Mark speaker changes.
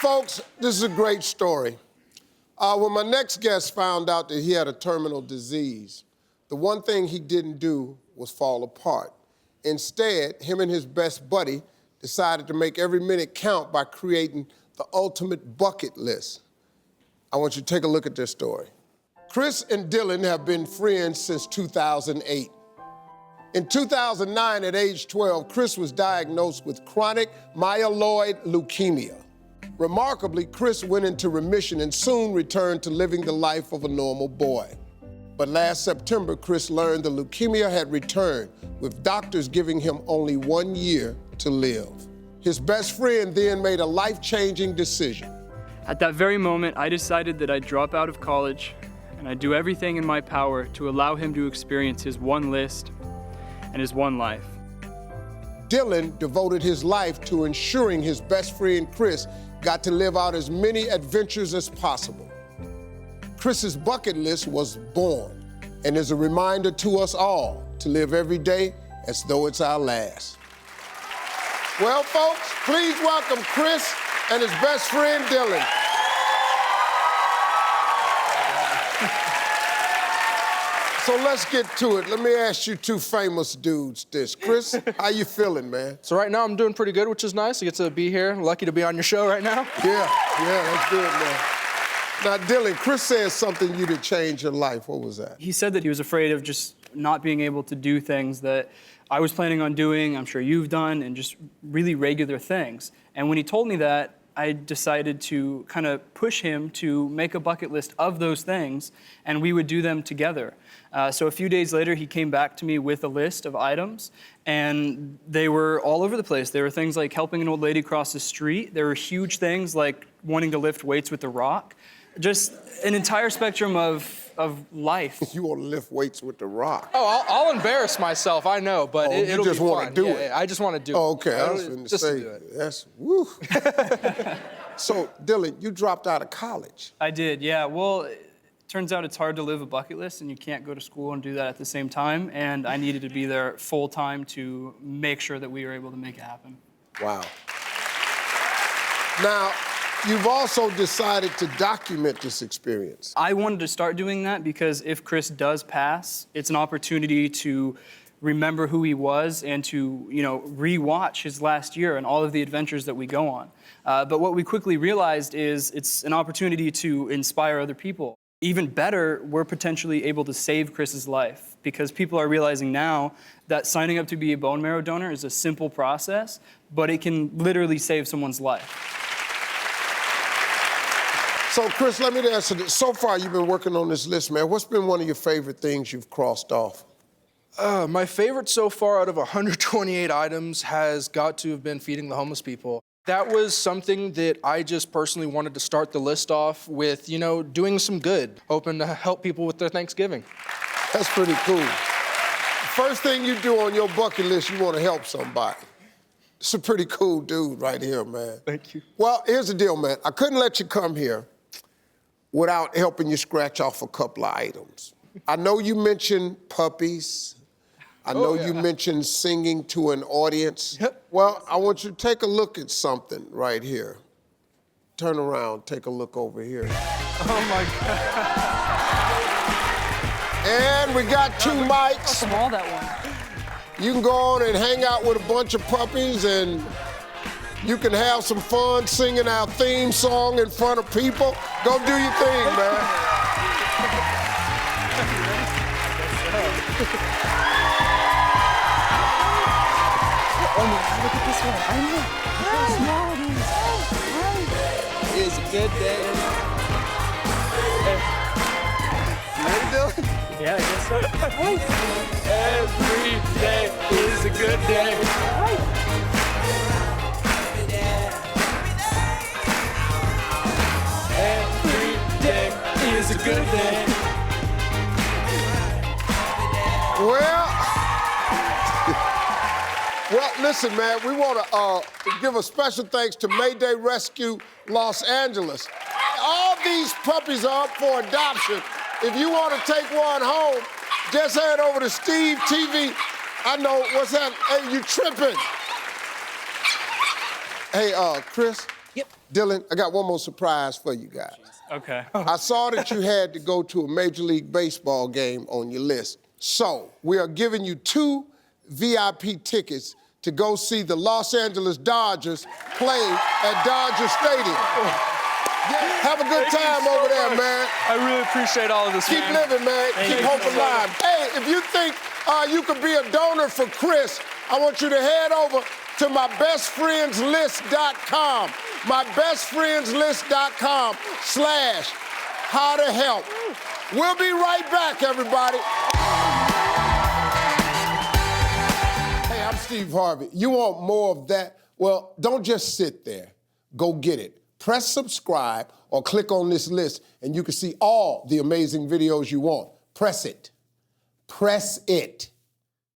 Speaker 1: Folks, this is a great story. When my next guest found out that he had a terminal disease, the one thing he didn't do was fall apart. Instead, him and his best buddy decided to make every minute count by creating the ultimate bucket list. I want you to take a look at this story. Chris and Dillon have been friends since 2008. In 2009, at age 12, Chris was diagnosed with chronic myeloid leukemia. Remarkably, Chris went into remission and soon returned to living the life of a normal boy. But last September, Chris learned the leukemia had returned, with doctors giving him only 1 year to live. His best friend then made a life-changing decision.
Speaker 2: At that very moment, I decided that I'd drop out of college and I'd do everything in my power to allow him to experience his one list and his one life.
Speaker 1: Dillon devoted his life to ensuring his best friend Chris got to live out as many adventures as possible. Chris's bucket list was born and is a reminder to us all to live every day as though it's our last. Well, folks, please welcome Chris and his best friend, Dillon. So let's get to it. Let me ask you two famous dudes this. Chris, how you feeling, man?
Speaker 3: So right now I'm doing pretty good, which is nice. I get to be here. Lucky to be on your show right now.
Speaker 1: Yeah, that's good, man. Now, Dillon, Chris said something you to change your life. What was that?
Speaker 2: He said that he was afraid of just not being able to do things that I was planning on doing, I'm sure you've done, and just really regular things. And when he told me that, I decided to kind of push him to make a bucket list of those things, and we would do them together. So a few days later, he came back to me with a list of items, and they were all over the place. There were things like helping an old lady cross the street. There were huge things like wanting to lift weights with The Rock. Just an entire spectrum of life.
Speaker 1: You want to lift weights with The Rock?
Speaker 3: Oh, I'll embarrass myself, I know, but it'll be fun.
Speaker 1: You just want to do it?
Speaker 3: Yeah, I just want to do it.
Speaker 1: Oh, okay, I was going to say, that's, woo. So, Dillon, you dropped out of college.
Speaker 2: I did, yeah. Well, it turns out it's hard to live a bucket list, and you can't go to school and do that at the same time, and I needed to be there full time to make sure that we were able to make it happen.
Speaker 1: Wow. Now, you've also decided to document this experience.
Speaker 2: I wanted to start doing that because if Chris does pass, it's an opportunity to remember who he was and to, re-watch his last year and all of the adventures that we go on. But what we quickly realized is it's an opportunity to inspire other people. Even better, we're potentially able to save Chris's life because people are realizing now that signing up to be a bone marrow donor is a simple process, but it can literally save someone's life.
Speaker 1: So, Chris, let me ask you this. So far, you've been working on this list, man. What's been one of your favorite things you've crossed off?
Speaker 3: My favorite so far out of 128 items has got to have been feeding the homeless people. That was something that I just personally wanted to start the list off with, doing some good, hoping to help people with their Thanksgiving.
Speaker 1: That's pretty cool. First thing you do on your bucket list, you want to help somebody. It's a pretty cool dude right here, man.
Speaker 3: Thank you.
Speaker 1: Well, here's the deal, man. I couldn't let you come here without helping you scratch off a couple of items. I know you mentioned puppies. I know you mentioned singing to an audience.
Speaker 3: Yep.
Speaker 1: Well, I want you to take a look at something right here. Turn around, take a look over here.
Speaker 3: Oh, my God.
Speaker 1: And we got two mics.
Speaker 2: From all that one.
Speaker 1: You can go on and hang out with a bunch of puppies and you can have some fun singing our theme song in front of people. Go do your thing, man.
Speaker 3: Oh my God, look at this one. I know. Look how small it is. It's a good day. You ready, Dillon?
Speaker 2: Yeah, I guess so.
Speaker 3: Every day is a good day. Every day is a good day.
Speaker 1: Well, listen, man, we want to give a special thanks to MaeDay Rescue Los Angeles. All these puppies are up for adoption. If you want to take one home, just head over to Steve TV. I know, what's that? Hey, you tripping. Hey, Chris,
Speaker 3: Yep.
Speaker 1: Dillon, I got one more surprise for you guys.
Speaker 2: Okay.
Speaker 1: I saw that you had to go to a Major League Baseball game on your list. So we are giving you 2 VIP tickets to go see the Los Angeles Dodgers play at Dodger Stadium. Have a good time over there, man.
Speaker 2: I really appreciate all of this,
Speaker 1: Keep
Speaker 2: man.
Speaker 1: living, man. Keep hope alive. Hey, if you think you could be a donor for Chris, I want you to head over to mybestfriendslist.com. mybestfriendslist.com/how-to-help. We'll be right back, everybody. Hey, I'm Steve Harvey. You want more of that? Well, don't just sit there. Go get it. Press subscribe or click on this list and you can see all the amazing videos you want. Press it. Press it.